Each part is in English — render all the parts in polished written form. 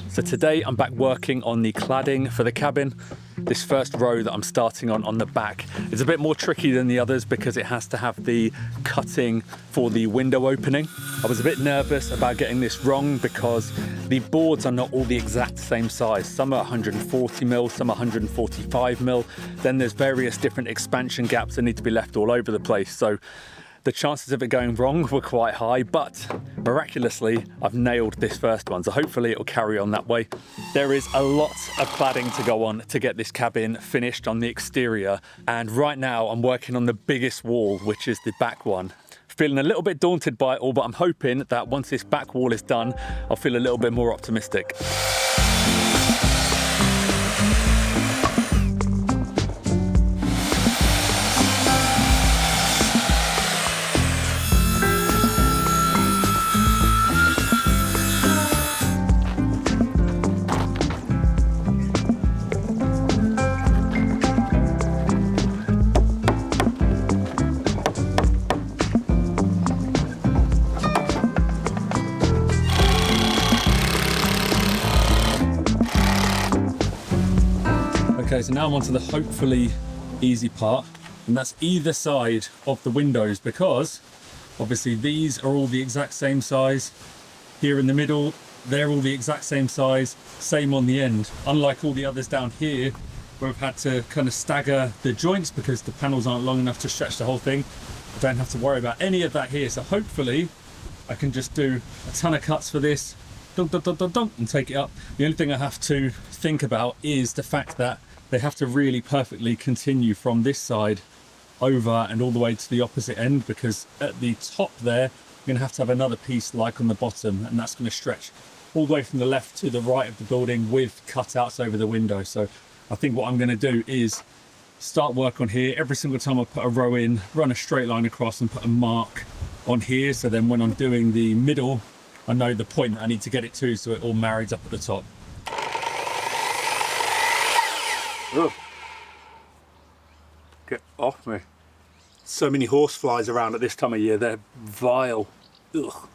So today I'm back working on the cladding for the cabin. This first row that I'm starting on the back is a bit more tricky than the others because it has to have the cutting for the window opening. I was a bit nervous about getting this wrong because the boards are not all the exact same size. Some are 140 mil, some are 145 mil. Then there's various different expansion gaps that need to be left all over the place. So the chances of it going wrong were quite high, but miraculously, I've nailed this first one. So hopefully it'll carry on that way. There is a lot of cladding to go on to get this cabin finished on the exterior. And right now I'm working on the biggest wall, which is the back one. Feeling a little bit daunted by it all, but I'm hoping that once this back wall is done, I'll feel a little bit more optimistic. Okay, so now I'm on to the hopefully easy part, and that's either side of the windows, because obviously these are all the exact same size. Here in the middle, they're all the exact same size, same on the end. Unlike all the others down here, where I've had to kind of stagger the joints because the panels aren't long enough to stretch the whole thing. I don't have to worry about any of that here, so hopefully I can just do a ton of cuts for this, dunk, dunk, dunk, dunk, dunk, and take it up. The only thing I have to think about is the fact that they have to really perfectly continue from this side over and all the way to the opposite end, because at the top there, you're going to have another piece like on the bottom, and that's going to stretch all the way from the left to the right of the building with cutouts over the window. So I think what I'm going to do is start work on here. Every single time I put a row in, run a straight line across and put a mark on here. So then when I'm doing the middle, I know the point that I need to get it to, so it all marries up at the top. Ugh. Get off me. So many horseflies around at this time of year, they're vile. Ugh.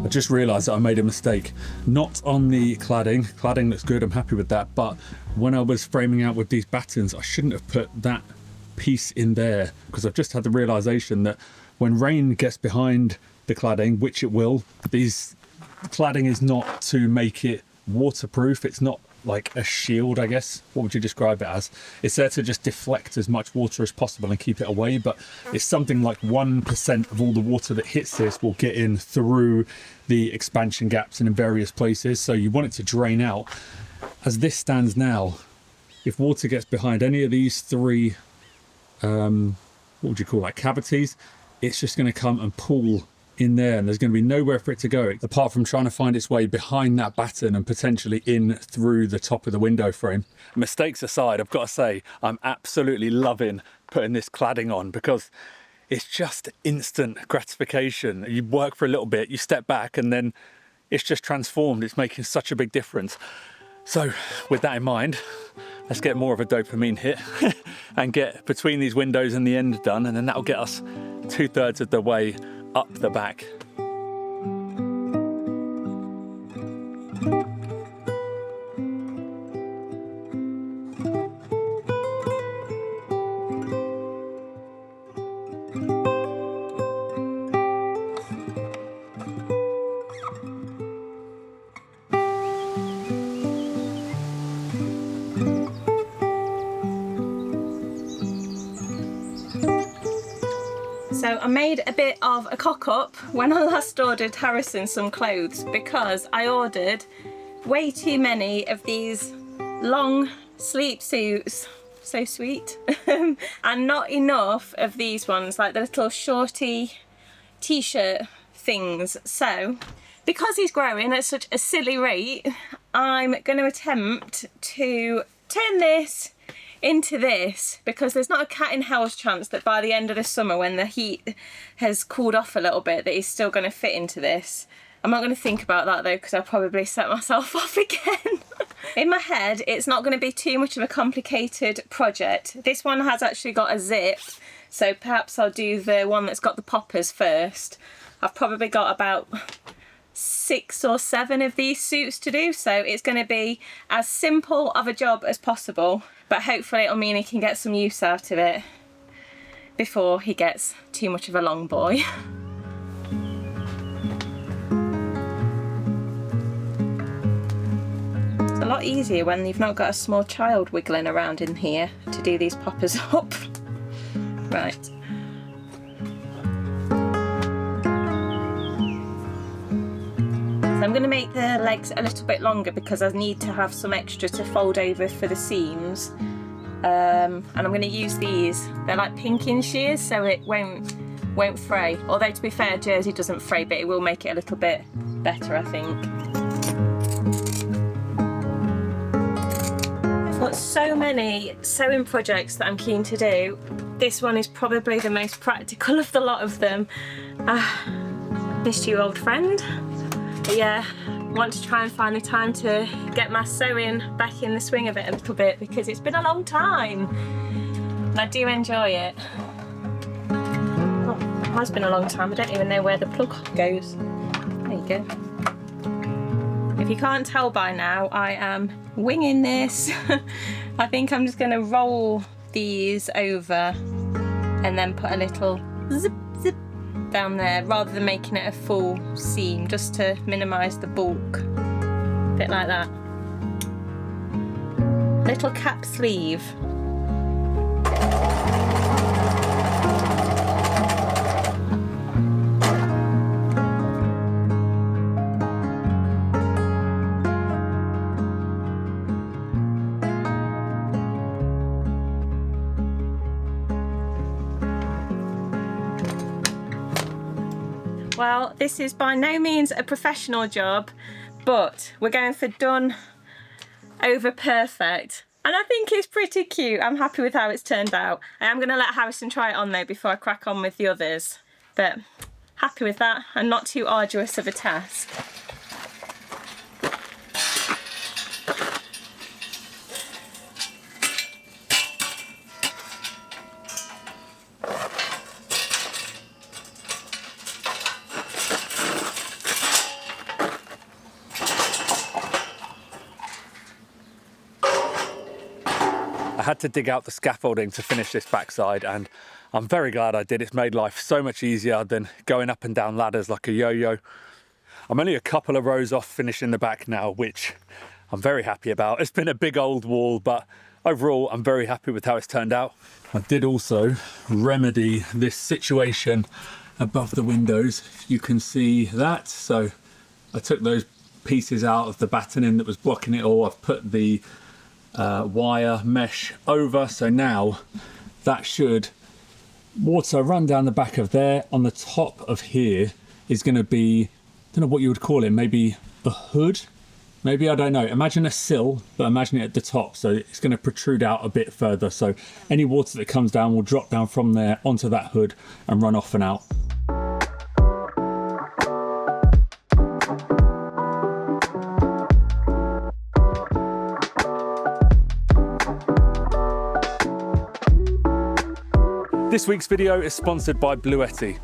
Just realized that I made a mistake, not on the cladding. Cladding looks good, I'm happy with that, but when I was framing out with these battens, I shouldn't have put that piece in there, because I've just had the realization that when rain gets behind the cladding, which it will, these cladding is not to make it waterproof. It's not like a shield, I guess. What would you describe it as? It's there to just deflect as much water as possible and keep it away, but it's something like 1% of all the water that hits this will get in through the expansion gaps and in various places, so you want it to drain out. As this stands now, if water gets behind any of these three, what would you call, like cavities, it's just going to come and pool in there, and there's going to be nowhere for it to go apart from trying to find its way behind that batten and potentially in through the top of the window frame. Mistakes aside, I've got to say I'm absolutely loving putting this cladding on, because it's just instant gratification. You work for a little bit, you step back, and then it's just transformed. It's making such a big difference. So with that in mind, let's get more of a dopamine hit and get between these windows and the end done, and then that'll get us 2/3 of the way up the back. So I made a bit of a cock-up when I last ordered Harrison some clothes, because I ordered way too many of these long sleep suits, so sweet, and not enough of these ones, like the little shorty t-shirt things. So because he's growing at such a silly rate, I'm going to attempt to turn this into this, because there's not a cat in hell's chance that by the end of the summer, when the heat has cooled off a little bit, that he's still going to fit into this. I'm not going to think about that though, because I'll probably set myself off again. In my head, it's not going to be too much of a complicated project. This one has actually got a zip, so perhaps I'll do the one that's got the poppers first. I've probably got about 6 or 7 of these suits to do, so it's going to be as simple of a job as possible, but hopefully it'll mean he can get some use out of it before he gets too much of a long boy. It's a lot easier when you've not got a small child wiggling around in here to do these poppers up. Right. I'm going to make the legs a little bit longer because I need to have some extra to fold over for the seams, and I'm going to use these. They're like pinking shears, so it won't fray. Although to be fair, jersey doesn't fray, but it will make it a little bit better, I think. I've got so many sewing projects that I'm keen to do. This one is probably the most practical of the lot of them. Missed you, old friend. But yeah, want to try and find the time to get my sewing back in the swing of it a little bit, because it's been a long time and I do enjoy it. Oh, it has been a long time. I don't even know where the plug goes. There you go. If you can't tell by now, I am winging this. I think I'm just going to roll these over and then put a little zip zip down there, rather than making it a full seam, just to minimise the bulk. A bit like that. Little cap sleeve. Well, this is by no means a professional job, but we're going for done over perfect. And I think it's pretty cute. I'm happy with how it's turned out. I am going to let Harrison try it on though before I crack on with the others. But happy with that and not too arduous of a task. I had to dig out the scaffolding to finish this backside, and I'm very glad I did. It's made life so much easier than going up and down ladders like a yo-yo. I'm only a couple of rows off finishing the back now, which I'm very happy about. It's been a big old wall, but overall I'm very happy with how it's turned out. I did also remedy this situation above the windows, if you can see that. So I took those pieces out of the battening that was blocking it all. I've put the wire mesh over, so now that should water run down the back of there. On the top of here is going to be, I don't know what you would call it, maybe a hood, maybe, I don't know. Imagine a sill, but imagine it at the top, so it's going to protrude out a bit further, so any water that comes down will drop down from there onto that hood and run off and out. This week's video is sponsored by Bluetti.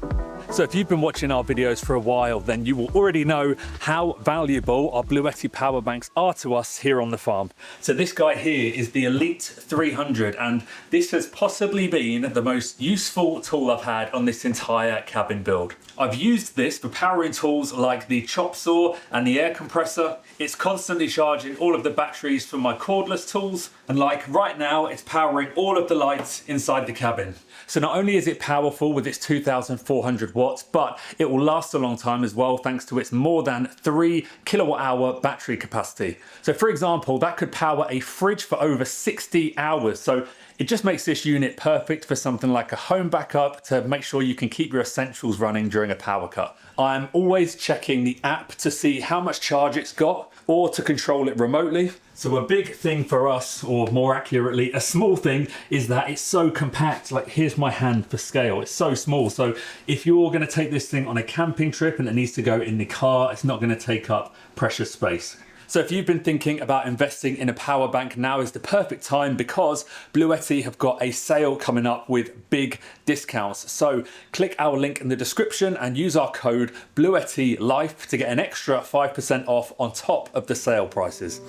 So if you've been watching our videos for a while, then you will already know how valuable our Bluetti power banks are to us here on the farm. So this guy here is the Elite 300, and this has possibly been the most useful tool I've had on this entire cabin build. I've used this for powering tools like the chop saw and the air compressor. It's constantly charging all of the batteries for my cordless tools, and like right now, it's powering all of the lights inside the cabin. So not only is it powerful with its 2,400 watts, but it will last a long time as well thanks to its more than 3 kilowatt hour battery capacity. So for example, that could power a fridge for over 60 hours. So it just makes this unit perfect for something like a home backup to make sure you can keep your essentials running during a power cut. I'm always checking the app to see how much charge it's got or to control it remotely. So a big thing for us, or more accurately, a small thing, is that it's so compact. Like, here's my hand for scale. It's so small. So if you're going to take this thing on a camping trip and it needs to go in the car, it's not going to take up precious space. So if you've been thinking about investing in a power bank, now is the perfect time because Bluetti have got a sale coming up with big discounts. So click our link in the description and use our code BluettiLife to get an extra 5% off on top of the sale prices.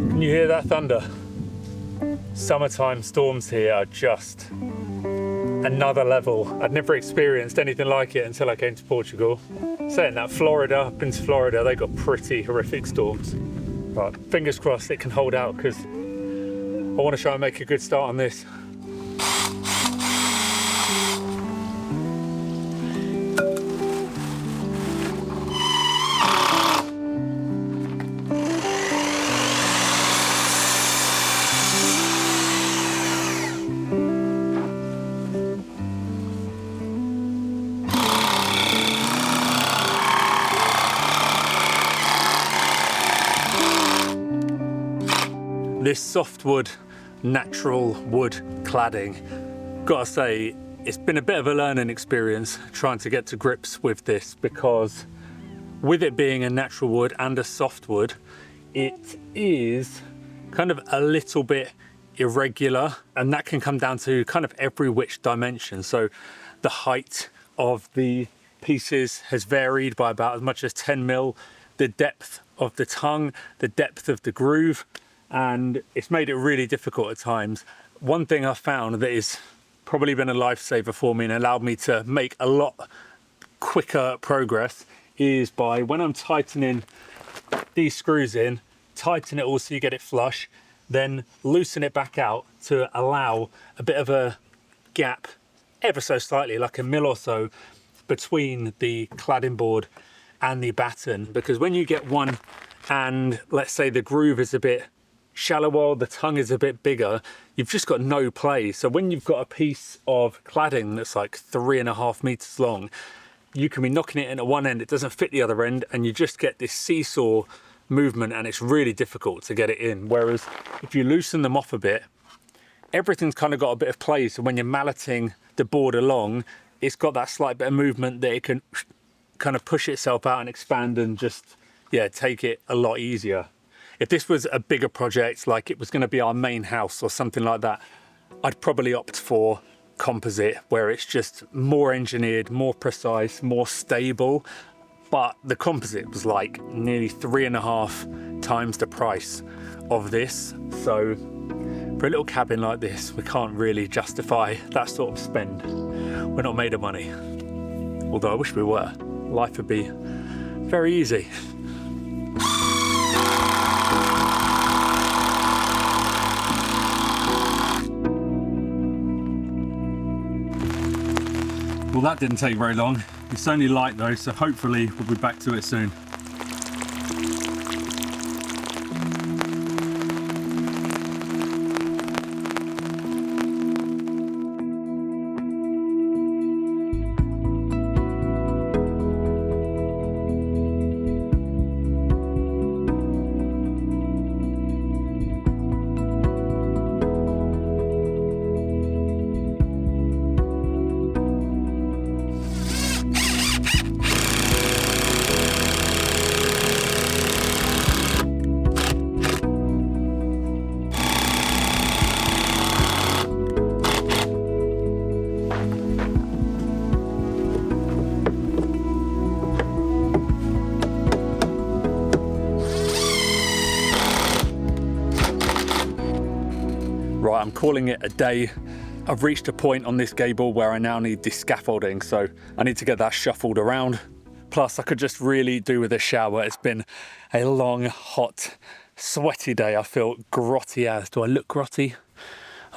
Can you hear that thunder? Summertime storms here are just another level. I'd never experienced anything like it until I came to Portugal. Saying that, up into Florida, they got pretty horrific storms. But fingers crossed it can hold out because I want to try and make a good start on this. This softwood, natural wood cladding, gotta say, it's been a bit of a learning experience trying to get to grips with this, because with it being a natural wood and a softwood, it is kind of a little bit irregular, and that can come down to kind of every which dimension. So the height of the pieces has varied by about as much as 10 mil, the depth of the tongue, the depth of the groove, and it's made it really difficult at times. One thing I found that has probably been a lifesaver for me and allowed me to make a lot quicker progress is by, when I'm tightening these screws in, tighten it all so you get it flush, then loosen it back out to allow a bit of a gap, ever so slightly, like a mil or so, between the cladding board and the batten. Because when you get one and let's say the groove is a bit shallower, the tongue is a bit bigger, you've just got no play. So when you've got a piece of cladding that's like 3.5 meters long, you can be knocking it in at one end, it doesn't fit the other end, and you just get this seesaw movement, and it's really difficult to get it in. Whereas if you loosen them off a bit, everything's kind of got a bit of play. So when you're malleting the board along, it's got that slight bit of movement that it can kind of push itself out and expand and just, yeah, take it a lot easier. If this was a bigger project, like it was going to be our main house or something like that, I'd probably opt for composite, where it's just more engineered, more precise, more stable. But the composite was like nearly 3.5 times the price of this. So for a little cabin like this, we can't really justify that sort of spend. We're not made of money. Although I wish we were. Life would be very easy. Well, that didn't take very long. It's only light though, so hopefully we'll be back to it soon. I'm calling it a day. I've reached a point on this gable where I now need the scaffolding, so I need to get that shuffled around. Plus, I could just really do with a shower. It's been a long, hot, sweaty day. I feel grotty as. Do I look grotty?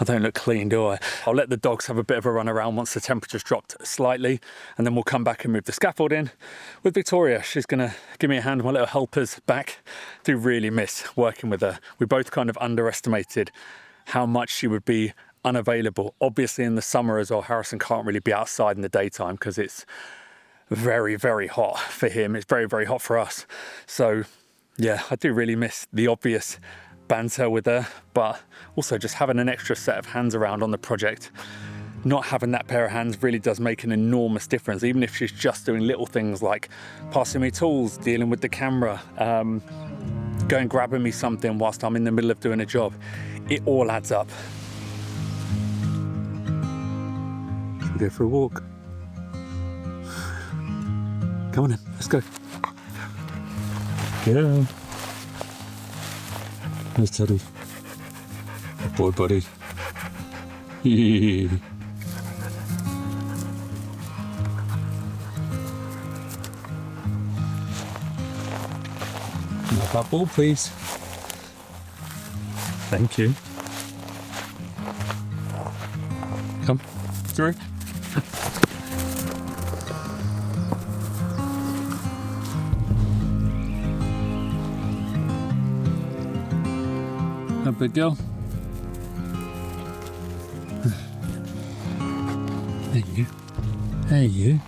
I don't look clean, do I? I'll let the dogs have a bit of a run around once the temperature's dropped slightly, and then we'll come back and move the scaffold in with Victoria. She's gonna give me a hand. My little helper's back. Do really miss working with her. We both kind of underestimated how much she would be unavailable. Obviously in the summer as well, Harrison can't really be outside in the daytime because it's very, very hot for him. It's very, very hot for us. So yeah, I do really miss the obvious banter with her, but also just having an extra set of hands around on the project. Not having that pair of hands really does make an enormous difference, even if she's just doing little things like passing me tools, dealing with the camera, going grabbing me something whilst I'm in the middle of doing a job. It all adds up. Should we go for a walk? Come on in, let's go. Yeah. There's Teddy. Good boy, buddy. Have that ball, please. Thank you. Come through. A big girl. Hey you. Hey you.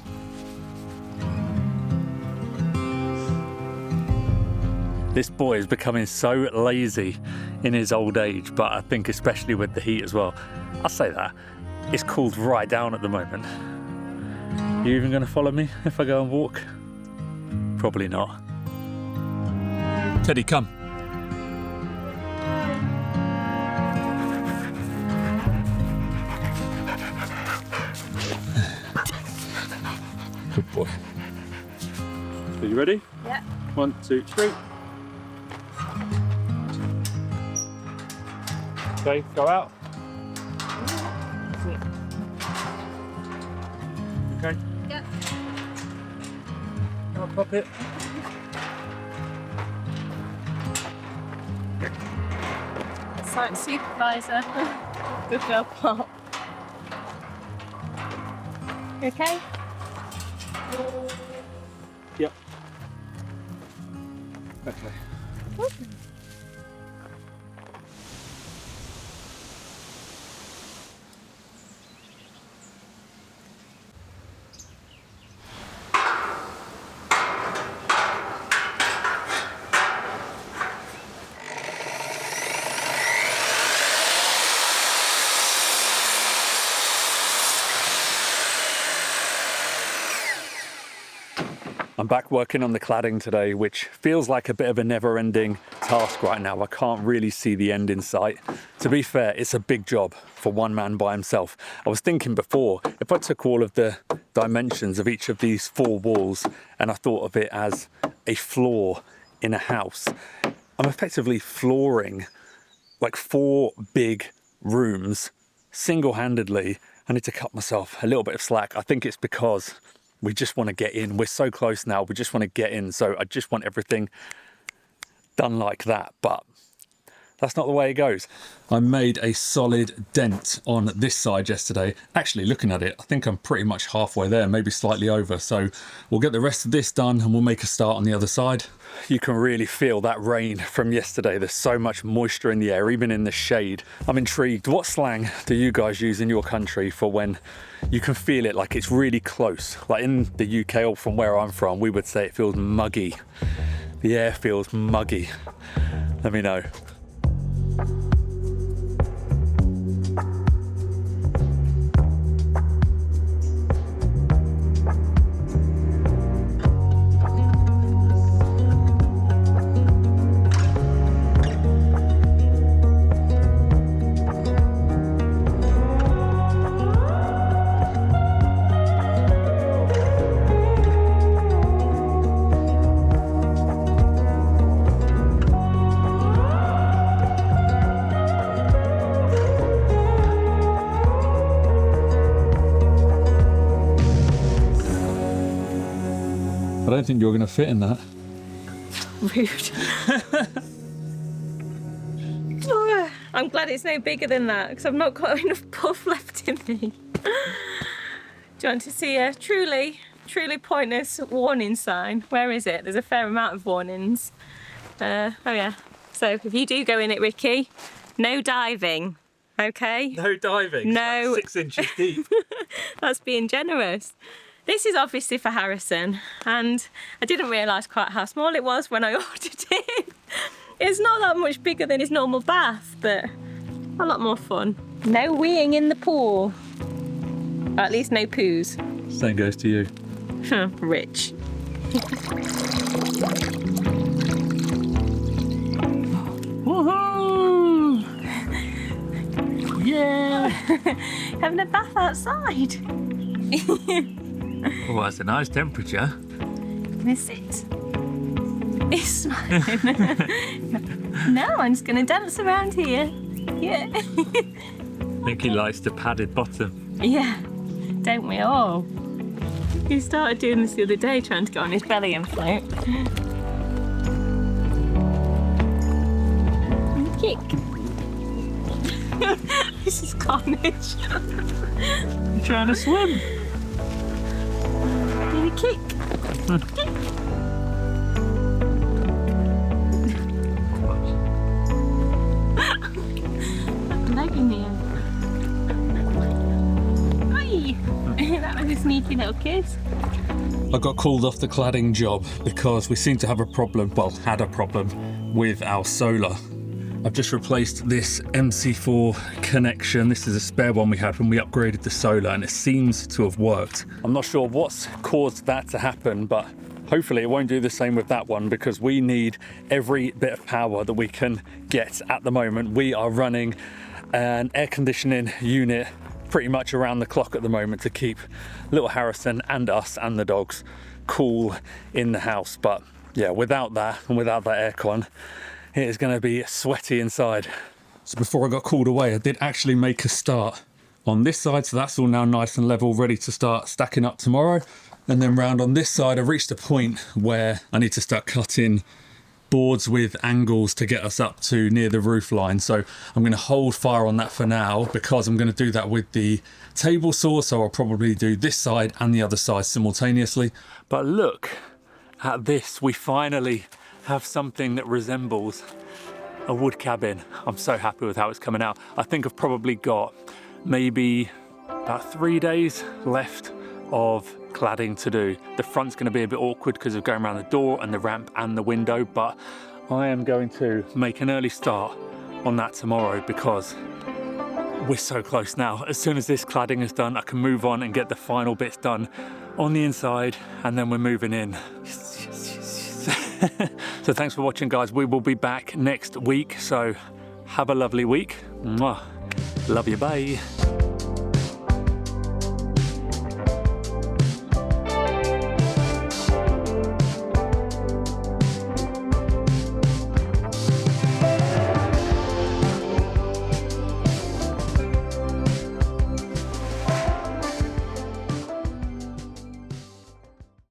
This boy is becoming so lazy in his old age, but I think especially with the heat as well. I'll say that. It's cooled right down at the moment. You even gonna follow me if I go and walk? Probably not. Teddy, come. Good boy. Are you ready? Yeah. 1, 2, 3. Okay, go out. Okay. Yeah. Come on, pop it. Site supervisor. Good girl, Pop. You okay? Yep. Okay. I'm back working on the cladding today, which feels like a bit of a never-ending task right now. I can't really see the end in sight. To be fair, it's a big job for one man by himself. I was thinking before, if I took all of the dimensions of each of these 4 walls and I thought of it as a floor in a house, I'm effectively flooring like 4 big rooms single-handedly. I need to cut myself a little bit of slack. I think it's because we just want to get in. We're so close now. We just want to get in. So I just want everything done like that. But that's not the way it goes. I made a solid dent on this side yesterday. Actually, looking at it, I think I'm pretty much halfway there, maybe slightly over. So we'll get the rest of this done and we'll make a start on the other side. You can really feel that rain from yesterday. There's so much moisture in the air, even in the shade. I'm intrigued. What slang do you guys use in your country for when you can feel it like it's really close? Like in the UK or from where I'm from, we would say it feels muggy. The air feels muggy. Let me know. don't think you're going to fit in that. Rude. Oh, I'm glad it's no bigger than that because I've not got enough puff left in me. Do you want to see a truly pointless warning sign? Where is it? There's a fair amount of warnings. Oh yeah. So if you do go in it, Ricky, no diving. Okay? No diving. No. Like 6 inches deep. That's being generous. This is obviously for Harrison, and I didn't realise quite how small it was when I ordered it. It's not that much bigger than his normal bath, but a lot more fun. No weeing in the pool. Or at least no poos. Same goes to you. Rich. Woohoo! Yeah! Having a bath outside. Well, it's a nice temperature. Miss it. He's smiling. No, I'm just going to dance around here. Yeah. I think he likes the padded bottom. Yeah, don't we all? He started doing this the other day, trying to get on his belly and float. Kick. This is carnage. I'm trying to swim. Maybe kick. Kick. Leg in the air. Oi! That was a sneaky little kiss. I got called off the cladding job because we seem to have a problem, well, had a problem with our solar. I've just replaced this MC4 connection. This is a spare one we had when we upgraded the solar, and it seems to have worked. I'm not sure what's caused that to happen, but hopefully it won't do the same with that one because we need every bit of power that we can get at the moment. We are running an air conditioning unit pretty much around the clock at the moment to keep little Harrison and us and the dogs cool in the house. But yeah, without that and without that aircon, it is going to be sweaty inside. So before I got called away, I did actually make a start on this side, so that's all now nice and level, ready to start stacking up tomorrow. And then round on this side, I reached a point where I need to start cutting boards with angles to get us up to near the roof line. So I'm going to hold fire on that for now because I'm going to do that with the table saw. So I'll probably do this side and the other side simultaneously. But look at this, we finally have something that resembles a wood cabin. I'm so happy with how it's coming out. I think I've probably got maybe about 3 days left of cladding to do. The front's going to be a bit awkward because of going around the door and the ramp and the window, but I am going to make an early start on that tomorrow because we're so close now. As soon as this cladding is done, I can move on and get the final bits done on the inside, and then we're moving in. So thanks for watching, guys. We will be back next week, so have a lovely week. Mwah. Love you, bye.